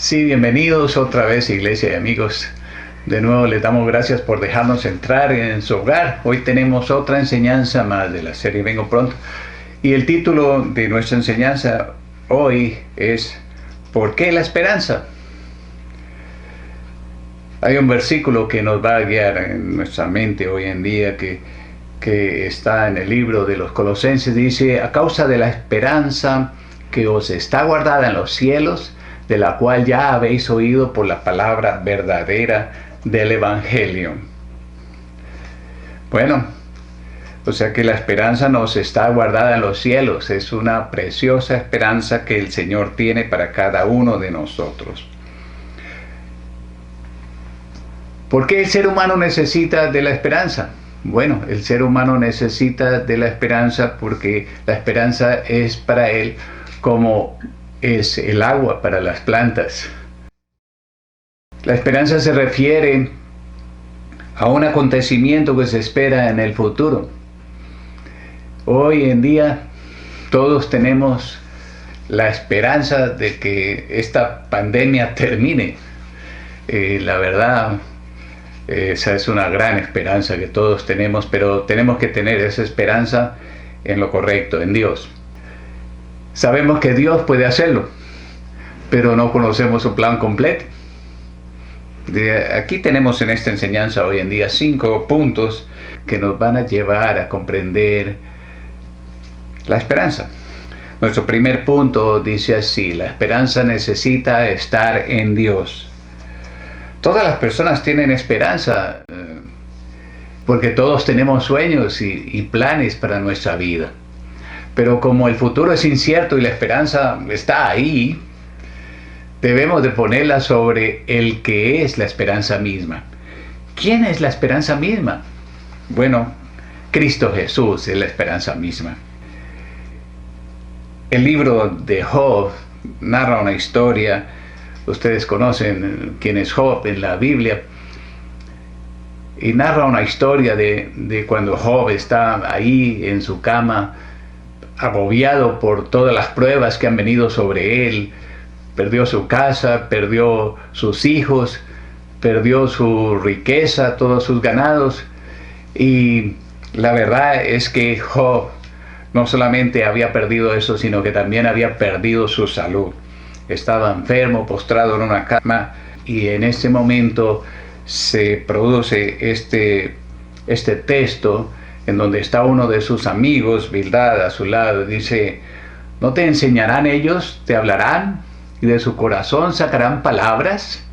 Sí, bienvenidos otra vez, iglesia y amigos. De nuevo les damos gracias por dejarnos entrar en su hogar. Hoy tenemos otra enseñanza más de la serie Vengo Pronto. Y el título de nuestra enseñanza hoy es ¿Por qué la esperanza? Hay un versículo que nos va a guiar en nuestra mente hoy en día que está en el libro de los Colosenses. Dice: a causa de la esperanza que os está guardada en los cielos, de la cual ya habéis oído por la palabra verdadera del Evangelio. Bueno, o sea que la esperanza nos está guardada en los cielos. Es una preciosa esperanza que el Señor tiene para cada uno de nosotros. ¿Por qué el ser humano necesita de la esperanza? Bueno, el ser humano necesita de la esperanza porque la esperanza es para él como es el agua para las plantas. La esperanza se refiere a un acontecimiento que se espera en el futuro. Hoy en día todos tenemos la esperanza de que esta pandemia termine. La verdad, esa es una gran esperanza que todos tenemos, pero tenemos que tener esa esperanza en lo correcto, en Dios. Sabemos que Dios puede hacerlo, pero no conocemos su plan completo. Aquí tenemos en esta enseñanza hoy en día 5 puntos que nos van a llevar a comprender la esperanza. Nuestro primer punto dice así: la esperanza necesita estar en Dios. Todas las personas tienen esperanza porque todos tenemos sueños y planes para nuestra vida. Pero como el futuro es incierto y la esperanza está ahí, debemos de ponerla sobre el que es la esperanza misma. ¿Quién es la esperanza misma? Bueno, Cristo Jesús es la esperanza misma. El libro de Job narra una historia. Ustedes conocen quién es Job en la Biblia. Y narra una historia de cuando Job está ahí en su cama, agobiado por todas las pruebas que han venido sobre él. Perdió su casa, perdió sus hijos, perdió su riqueza, todos sus ganados. Y la verdad es que Job no solamente había perdido eso, sino que también había perdido su salud. Estaba enfermo, postrado en una cama, y en ese momento se produce este texto en donde está uno de sus amigos, Bildad, a su lado. Dice: ¿no te enseñarán ellos, te hablarán, y de su corazón sacarán palabras?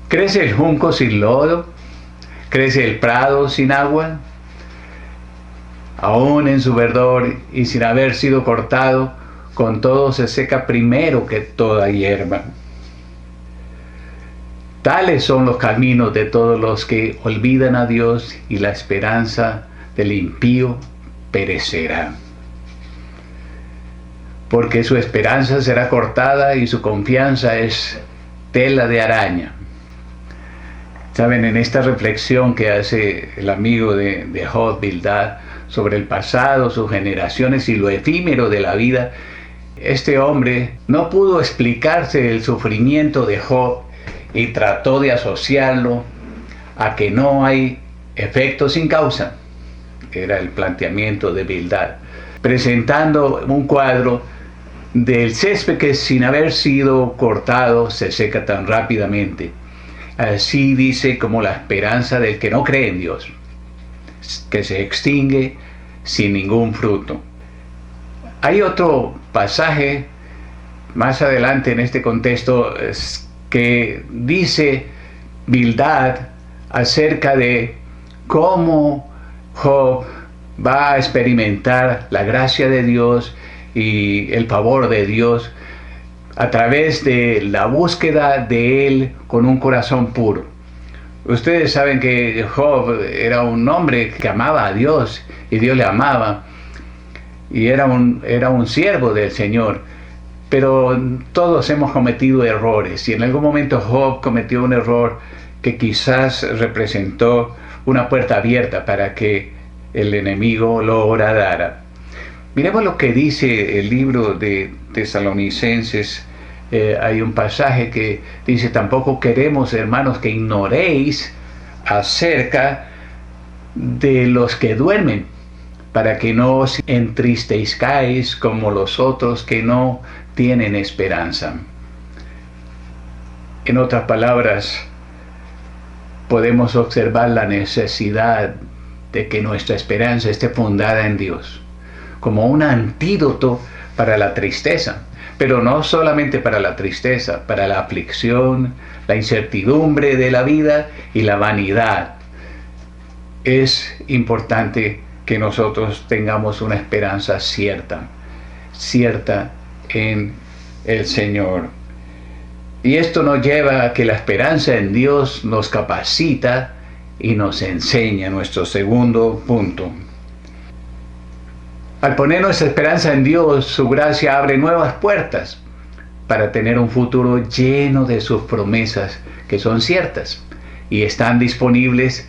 ¿Crece el junco sin lodo? ¿Crece el prado sin agua? Aún en su verdor y sin haber sido cortado, con todo se seca primero que toda hierba. Tales son los caminos de todos los que olvidan a Dios, y la esperanza del impío perecerá. Porque su esperanza será cortada y su confianza es tela de araña. Saben, en esta reflexión que hace el amigo de Job, Bildad, sobre el pasado, sus generaciones y lo efímero de la vida, este hombre no pudo explicarse el sufrimiento de Job y trató de asociarlo a que no hay efecto sin causa. Era el planteamiento de Bildad, presentando un cuadro del césped que sin haber sido cortado se seca tan rápidamente. Así dice como la esperanza del que no cree en Dios, que se extingue sin ningún fruto. Hay otro pasaje más adelante en este contexto que dice Bildad acerca de cómo Job va a experimentar la gracia de Dios y el favor de Dios a través de la búsqueda de él con un corazón puro. Ustedes saben que Job era un hombre que amaba a Dios y Dios le amaba, y era un siervo del Señor. Pero todos hemos cometido errores, y en algún momento Job cometió un error que quizás representó una puerta abierta para que el enemigo lo horadara. Miremos lo que dice el libro de Tesalonicenses hay un pasaje que dice: tampoco queremos, hermanos, que ignoréis acerca de los que duermen, para que no os entristezcáis como los otros que no tienen esperanza. En otras palabras, podemos observar la necesidad de que nuestra esperanza esté fundada en Dios, como un antídoto para la tristeza, pero no solamente para la tristeza, para la aflicción, la incertidumbre de la vida y la vanidad. Es importante que nosotros tengamos una esperanza cierta en el Señor. Y esto nos lleva a que la esperanza en Dios nos capacita y nos enseña. Nuestro segundo punto. Al poner nuestra esperanza en Dios, su gracia abre nuevas puertas para tener un futuro lleno de sus promesas, que son ciertas y están disponibles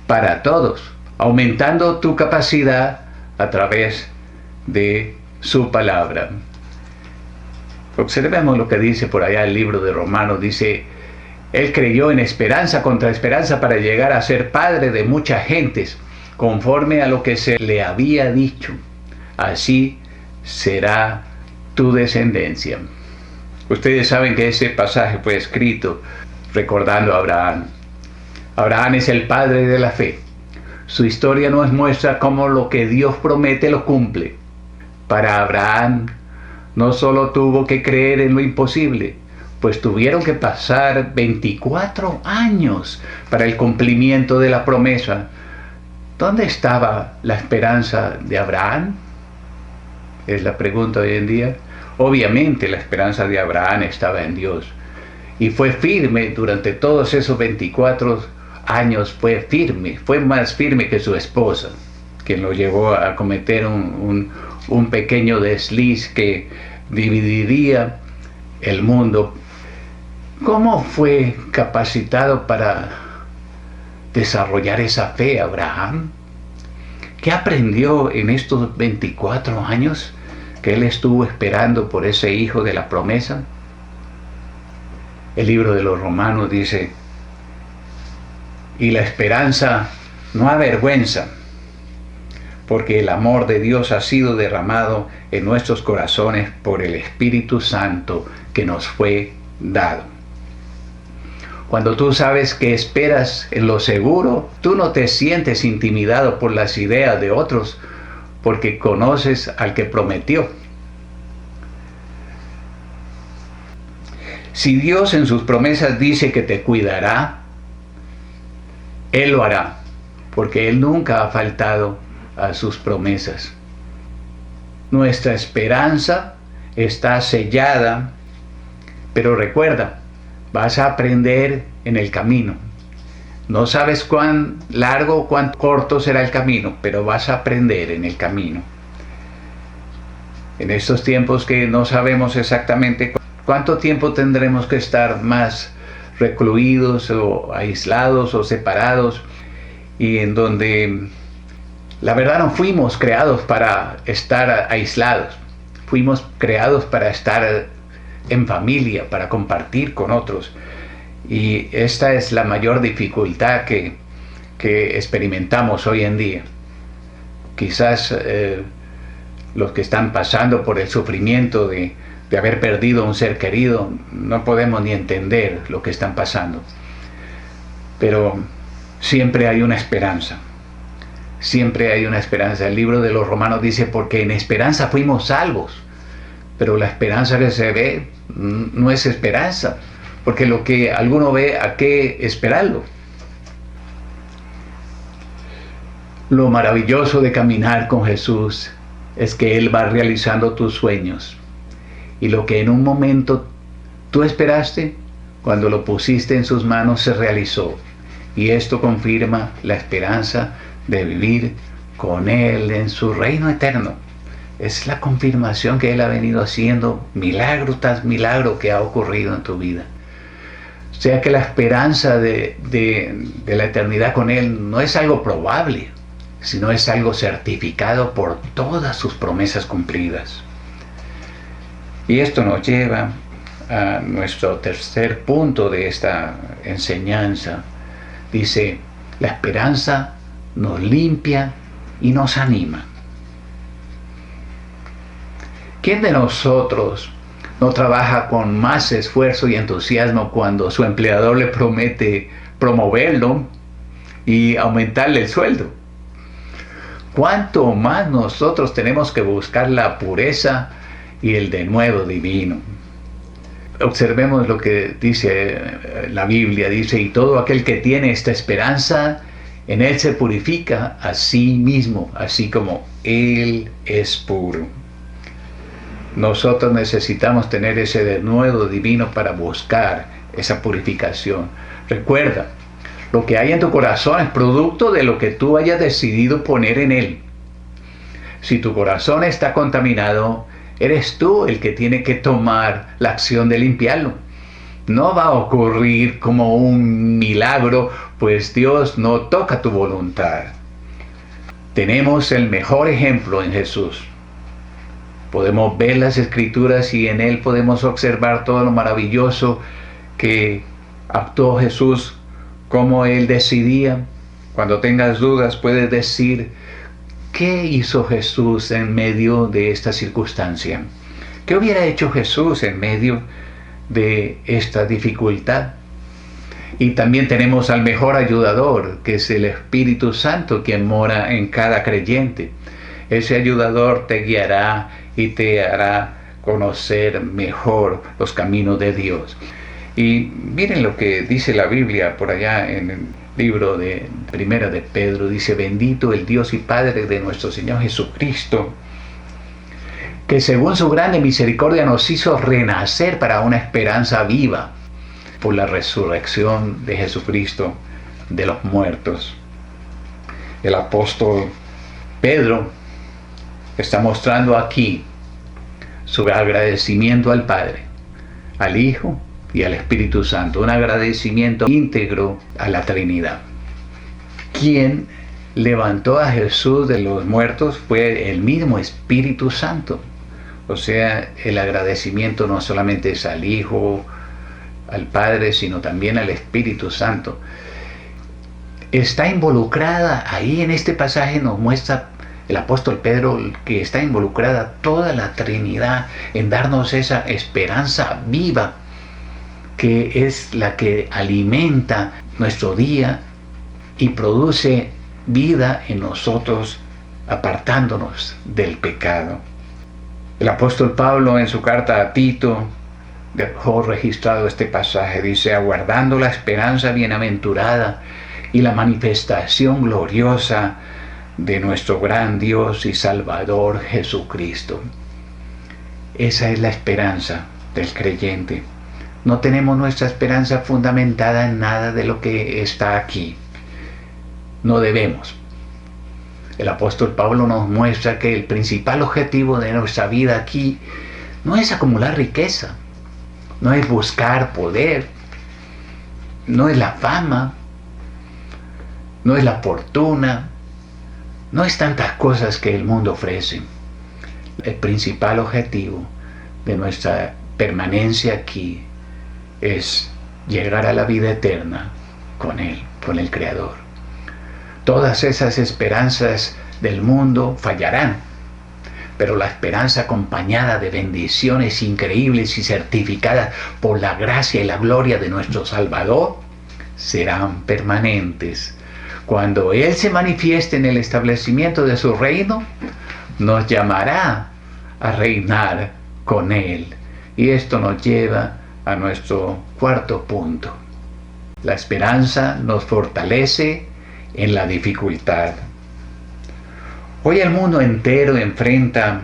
para todos, aumentando tu capacidad a través de su palabra. Observemos lo que dice por allá el libro de Romanos. Dice: Él creyó en esperanza contra esperanza para llegar a ser padre de muchas gentes, conforme a lo que se le había dicho: así será tu descendencia. Ustedes saben que ese pasaje fue escrito recordando a Abraham. Abraham es el padre de la fe. Su historia nos muestra cómo lo que Dios promete lo cumple. Para Abraham, no solo tuvo que creer en lo imposible, pues tuvieron que pasar 24 años para el cumplimiento de la promesa. ¿Dónde estaba la esperanza de Abraham? Es la pregunta hoy en día. Obviamente la esperanza de Abraham estaba en Dios. Y fue firme durante todos esos 24 años, fue más firme que su esposa, quien lo llevó a cometer un pequeño desliz que dividiría el mundo. ¿Cómo fue capacitado para desarrollar esa fe Abraham? ¿Qué aprendió en estos 24 años que él estuvo esperando por ese hijo de la promesa? El libro de los Romanos dice: y la esperanza no avergüenza, porque el amor de Dios ha sido derramado en nuestros corazones por el Espíritu Santo que nos fue dado. Cuando tú sabes que esperas en lo seguro, tú no te sientes intimidado por las ideas de otros, porque conoces al que prometió. Si Dios en sus promesas dice que te cuidará, Él lo hará, porque Él nunca ha faltado a sus promesas. Nuestra esperanza está sellada, pero recuerda, vas a aprender en el camino. No sabes cuán largo o cuán corto será el camino, pero vas a aprender en el camino. En estos tiempos que no sabemos exactamente cuánto tiempo tendremos que estar más recluidos o aislados o separados, y en donde la verdad no fuimos creados para estar aislados, fuimos creados para estar en familia, para compartir con otros. Y esta es la mayor dificultad que experimentamos hoy en día. Quizás los que están pasando por el sufrimiento de haber perdido un ser querido, no podemos ni entender lo que están pasando. Pero siempre hay una esperanza. Siempre hay una esperanza. El libro de los Romanos dice: porque en esperanza fuimos salvos. Pero la esperanza que se ve no es esperanza, porque lo que alguno ve, ¿a qué esperarlo? Lo maravilloso de caminar con Jesús es que Él va realizando tus sueños. Y lo que en un momento tú esperaste, cuando lo pusiste en sus manos, se realizó. Y esto confirma la esperanza de vivir con Él en su reino eterno. Es la confirmación que Él ha venido haciendo, milagro tras milagro que ha ocurrido en tu vida. O sea que la esperanza de la eternidad con Él no es algo probable, sino es algo certificado por todas sus promesas cumplidas. Y esto nos lleva a nuestro tercer punto de esta enseñanza. Dice, la esperanza nos limpia y nos anima. ¿Quién de nosotros no trabaja con más esfuerzo y entusiasmo cuando su empleador le promete promoverlo y aumentarle el sueldo? ¿Cuánto más nosotros tenemos que buscar la pureza y el denuedo divino? Observemos lo que dice la Biblia, dice, y todo aquel que tiene esta esperanza, en él se purifica a sí mismo, así como él es puro. Nosotros necesitamos tener ese denuedo divino para buscar esa purificación. Recuerda, lo que hay en tu corazón es producto de lo que tú hayas decidido poner en él. Si tu corazón está contaminado, eres tú el que tiene que tomar la acción de limpiarlo. No va a ocurrir como un milagro, pues Dios no toca tu voluntad. Tenemos el mejor ejemplo en Jesús. Podemos ver las Escrituras y en él podemos observar todo lo maravilloso que actuó Jesús, cómo él decidía. Cuando tengas dudas puedes decir, ¿qué hizo Jesús en medio de esta circunstancia? ¿Qué hubiera hecho Jesús en medio de esta dificultad? Y también tenemos al mejor ayudador, que es el Espíritu Santo, quien mora en cada creyente. Ese ayudador te guiará y te hará conocer mejor los caminos de Dios. Y miren lo que dice la Biblia por allá en el libro de Primera de Pedro. Dice, bendito el Dios y Padre de nuestro Señor Jesucristo, que según su grande misericordia nos hizo renacer para una esperanza viva por la resurrección de Jesucristo de los muertos. El apóstol Pedro está mostrando aquí su agradecimiento al Padre, al Hijo y al Espíritu Santo, un agradecimiento íntegro a la Trinidad. Quien levantó a Jesús de los muertos fue el mismo Espíritu Santo. O sea, el agradecimiento no solamente es al Hijo, al Padre, sino también al Espíritu Santo. Está involucrada, ahí en este pasaje nos muestra el apóstol Pedro que está involucrada toda la Trinidad en darnos esa esperanza viva, que es la que alimenta nuestro día y produce vida en nosotros, apartándonos del pecado. El apóstol Pablo en su carta a Tito dejó registrado este pasaje, dice, aguardando la esperanza bienaventurada y la manifestación gloriosa de nuestro gran Dios y Salvador Jesucristo. Esa es la esperanza del creyente. No tenemos nuestra esperanza fundamentada en nada de lo que está aquí. No debemos. El apóstol Pablo nos muestra que el principal objetivo de nuestra vida aquí no es acumular riqueza, no es buscar poder, no es la fama, no es la fortuna, no es tantas cosas que el mundo ofrece. El principal objetivo de nuestra permanencia aquí es llegar a la vida eterna con Él, con el Creador. Todas esas esperanzas del mundo fallarán, pero la esperanza acompañada de bendiciones increíbles y certificadas por la gracia y la gloria de nuestro Salvador serán permanentes. Cuando Él se manifieste en el establecimiento de su reino, nos llamará a reinar con Él. Y esto nos lleva a nuestro cuarto punto. La esperanza nos fortalece en la dificultad. Hoy el mundo entero enfrenta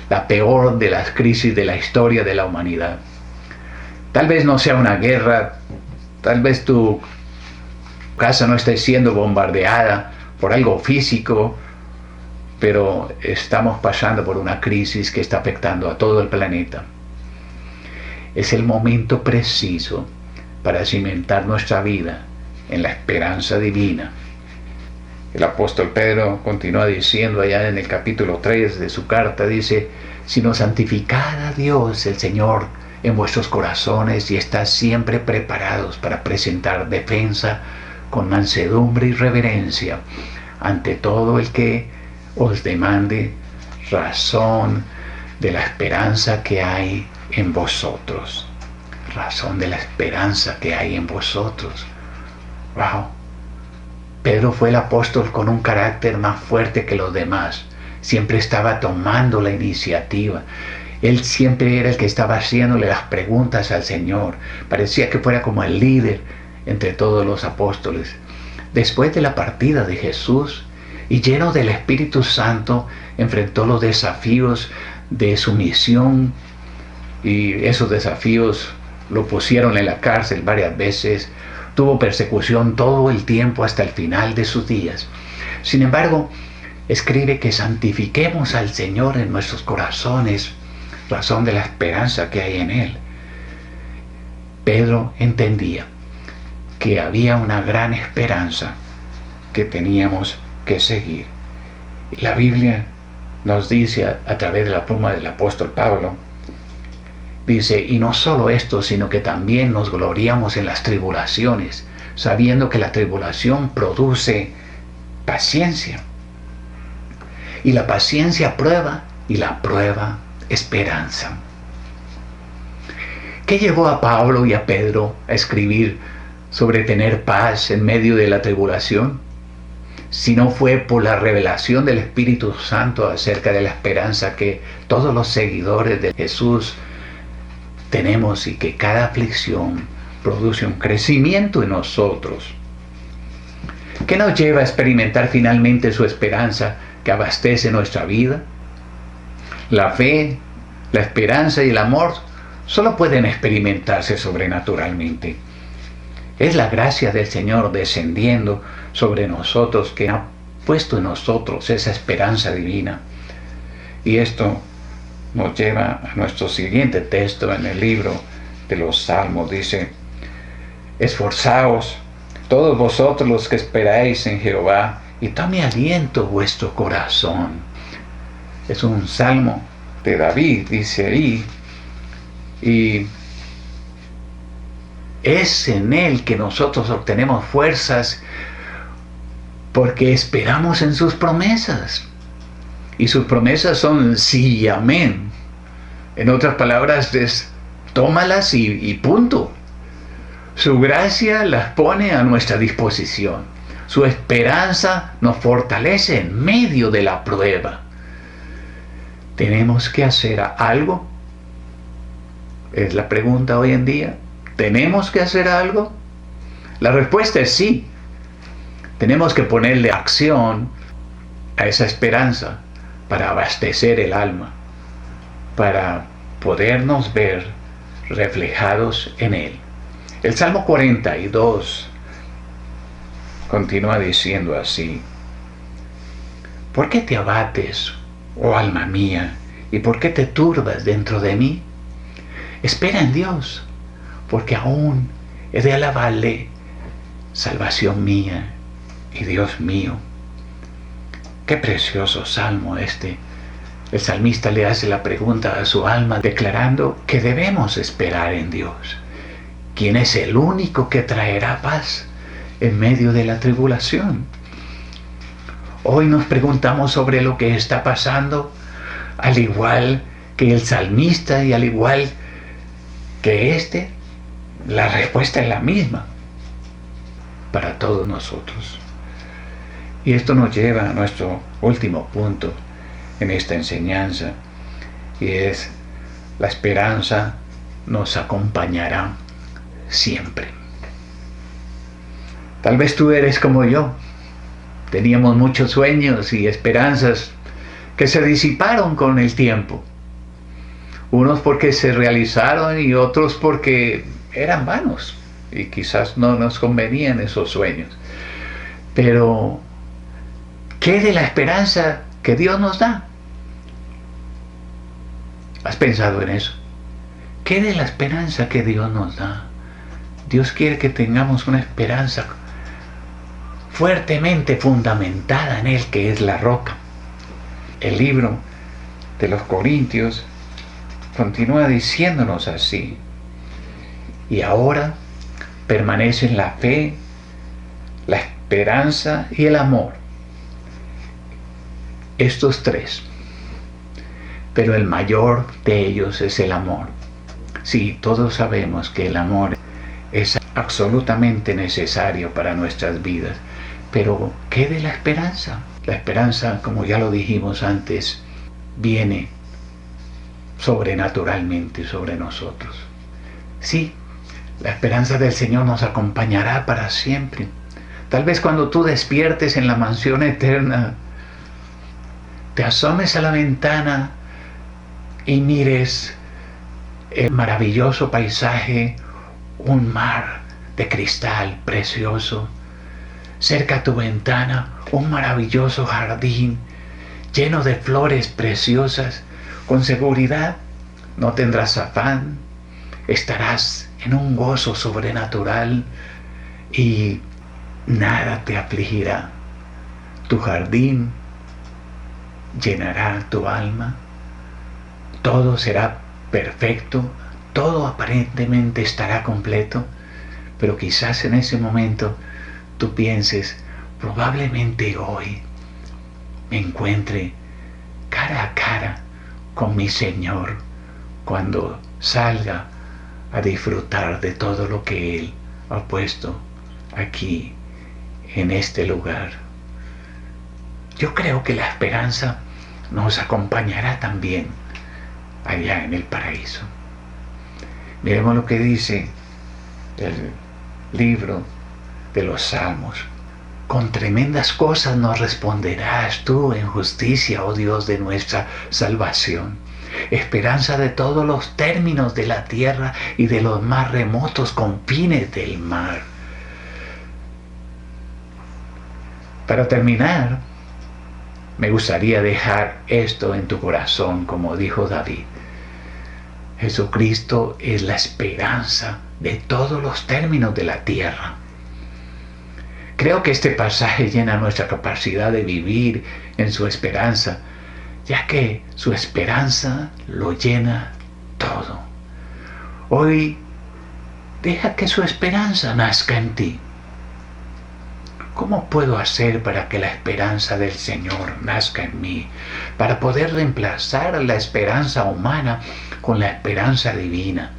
la peor de las crisis de la historia de la humanidad. Tal vez no sea una guerra, tal vez tu casa no esté siendo bombardeada por algo físico, pero estamos pasando por una crisis que está afectando a todo el planeta. Es el momento preciso para cimentar nuestra vida en la esperanza divina. El apóstol Pedro continúa diciendo allá en el capítulo 3 de su carta, dice, sino santificad a Dios el Señor en vuestros corazones y estad siempre preparados para presentar defensa con mansedumbre y reverencia ante todo el que os demande razón de la esperanza que hay en vosotros. Razón de la esperanza que hay en vosotros. Wow. Pedro fue el apóstol con un carácter más fuerte que los demás. Siempre estaba tomando la iniciativa. Él siempre era el que estaba haciéndole las preguntas al Señor. Parecía que fuera como el líder entre todos los apóstoles. Después de la partida de Jesús y lleno del Espíritu Santo, enfrentó los desafíos de su misión, y esos desafíos lo pusieron en la cárcel varias veces. Tuvo persecución todo el tiempo hasta el final de sus días. Sin embargo, escribe que santifiquemos al Señor en nuestros corazones, razón de la esperanza que hay en Él. Pedro entendía que había una gran esperanza que teníamos que seguir. La Biblia nos dice a través de la pluma del apóstol Pablo, dice, y no solo esto, sino que también nos gloriamos en las tribulaciones, sabiendo que la tribulación produce paciencia. Y la paciencia prueba, y la prueba esperanza. ¿Qué llevó a Pablo y a Pedro a escribir sobre tener paz en medio de la tribulación? Si no fue por la revelación del Espíritu Santo acerca de la esperanza que todos los seguidores de Jesús tenemos, y que cada aflicción produce un crecimiento en nosotros. ¿Qué nos lleva a experimentar finalmente su esperanza que abastece nuestra vida? La fe, la esperanza y el amor solo pueden experimentarse sobrenaturalmente. Es la gracia del Señor descendiendo sobre nosotros que ha puesto en nosotros esa esperanza divina. Y esto nos lleva a nuestro siguiente texto en el libro de los Salmos. Dice, esforzaos todos vosotros los que esperáis en Jehová, y tome aliento vuestro corazón. Es un salmo de David, dice ahí, y es en él que nosotros obtenemos fuerzas porque esperamos en sus promesas. Y sus promesas son sí y amén. En otras palabras, tómalas y punto. Su gracia las pone a nuestra disposición. Su esperanza nos fortalece en medio de la prueba. ¿Tenemos que hacer algo? Es la pregunta hoy en día. ¿Tenemos que hacer algo? La respuesta es sí. Tenemos que ponerle acción a esa esperanza para abastecer el alma, para podernos ver reflejados en él. El Salmo 42 continúa diciendo así: ¿por qué te abates, oh alma mía, y por qué te turbas dentro de mí? Espera en Dios, porque aún he de alabarle, salvación mía y Dios mío. Qué precioso salmo este. El salmista le hace la pregunta a su alma, declarando que debemos esperar en Dios, quien es el único que traerá paz en medio de la tribulación. Hoy nos preguntamos sobre lo que está pasando, al igual que el salmista y al igual que la respuesta es la misma para todos nosotros. Y esto nos lleva a nuestro último punto en esta enseñanza, y es: la esperanza nos acompañará siempre. Tal vez tú eres como yo. Teníamos muchos sueños y esperanzas que se disiparon con el tiempo. Unos porque se realizaron y otros porque eran vanos y quizás no nos convenían esos sueños. Pero ¿qué de la esperanza que Dios nos da? ¿Has pensado en eso? ¿Qué de la esperanza que Dios nos da? Dios quiere que tengamos una esperanza fuertemente fundamentada en Él, que es la roca. El libro de los Corintios continúa diciéndonos así. Y ahora permanecen la fe, la esperanza y el amor. Estos tres. Pero el mayor de ellos es el amor. Sí, todos sabemos que el amor es absolutamente necesario para nuestras vidas. Pero, ¿qué de la esperanza? La esperanza, como ya lo dijimos antes, viene sobrenaturalmente sobre nosotros. Sí, la esperanza del Señor nos acompañará para siempre. Tal vez cuando tú despiertes en la mansión eterna, te asomes a la ventana y mires el maravilloso paisaje, un mar de cristal precioso. Cerca a tu ventana, un maravilloso jardín lleno de flores preciosas. Con seguridad no tendrás afán, estarás en un gozo sobrenatural y nada te afligirá. Tu jardín llenará tu alma, todo será perfecto, todo aparentemente estará completo, pero quizás en ese momento tú pienses, probablemente hoy me encuentre cara a cara con mi Señor cuando salga a disfrutar de todo lo que Él ha puesto aquí en este lugar. Yo creo que la esperanza nos acompañará también allá en el paraíso. Miremos lo que dice el libro de los Salmos. Con tremendas cosas nos responderás tú en justicia, oh Dios de nuestra salvación. Esperanza de todos los términos de la tierra y de los más remotos confines del mar. Para terminar, me gustaría dejar esto en tu corazón, como dijo David. Jesucristo es la esperanza de todos los términos de la tierra. Creo que este pasaje llena nuestra capacidad de vivir en su esperanza, ya que su esperanza lo llena todo. Hoy, deja que su esperanza nazca en ti. ¿Cómo puedo hacer para que la esperanza del Señor nazca en mí? Para poder reemplazar la esperanza humana con la esperanza divina.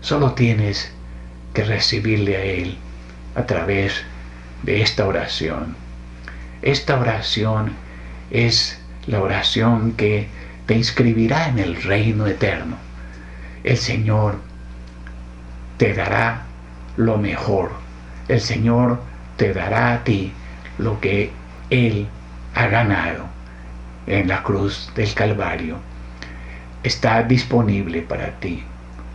Solo tienes que recibirle a Él a través de esta oración. Esta oración es la oración que te inscribirá en el reino eterno. El Señor te dará lo mejor. El Señor te dará a ti lo que Él ha ganado en la cruz del Calvario. Está disponible para ti.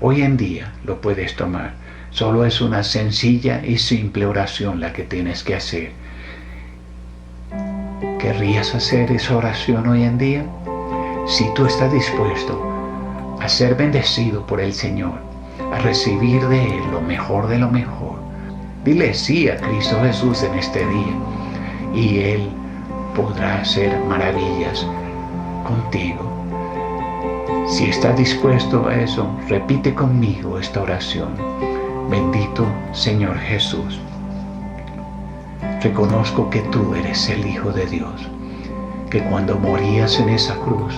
Hoy en día lo puedes tomar. Solo es una sencilla y simple oración la que tienes que hacer. ¿Querrías hacer esa oración hoy en día? Si tú estás dispuesto a ser bendecido por el Señor, a recibir de Él lo mejor de lo mejor, dile sí a Cristo Jesús en este día y Él podrá hacer maravillas contigo. Si estás dispuesto a eso, repite conmigo esta oración. Bendito Señor Jesús, reconozco que tú eres el Hijo de Dios, que cuando morías en esa cruz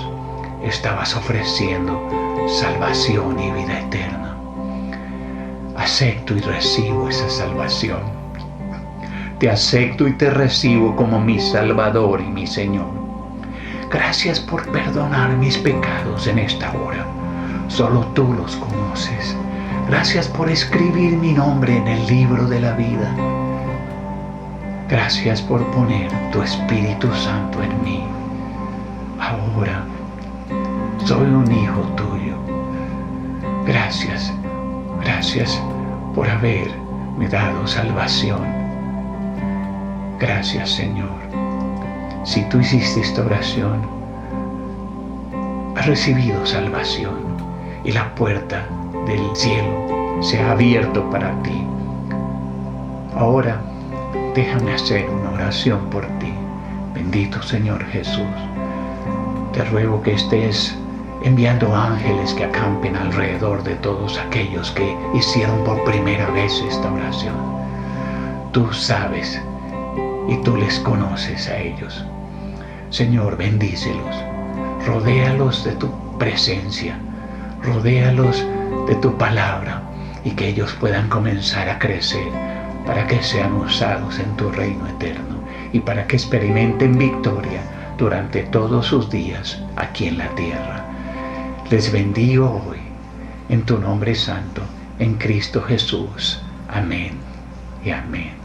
estabas ofreciendo salvación y vida eterna. Acepto y recibo esa salvación. Te acepto y te recibo como mi Salvador y mi Señor. Gracias por perdonar mis pecados en esta hora. Solo tú los conoces. Gracias por escribir mi nombre en el libro de la vida. Gracias por poner tu Espíritu Santo en mí. Ahora soy un hijo tuyo. Gracias por haberme dado salvación. Gracias, Señor. Si tú hiciste esta oración, has recibido salvación y la puerta del cielo se ha abierto para ti. Ahora, déjame hacer una oración por ti. Bendito Señor Jesús, te ruego que estés enviando ángeles que acampen alrededor de todos aquellos que hicieron por primera vez esta oración. Tú sabes y tú les conoces a ellos. Señor, bendícelos, rodéalos de tu presencia, rodéalos de tu palabra, y que ellos puedan comenzar a crecer para que sean usados en tu reino eterno y para que experimenten victoria durante todos sus días aquí en la tierra. Les bendigo hoy en tu nombre santo, en Cristo Jesús. Amén y amén.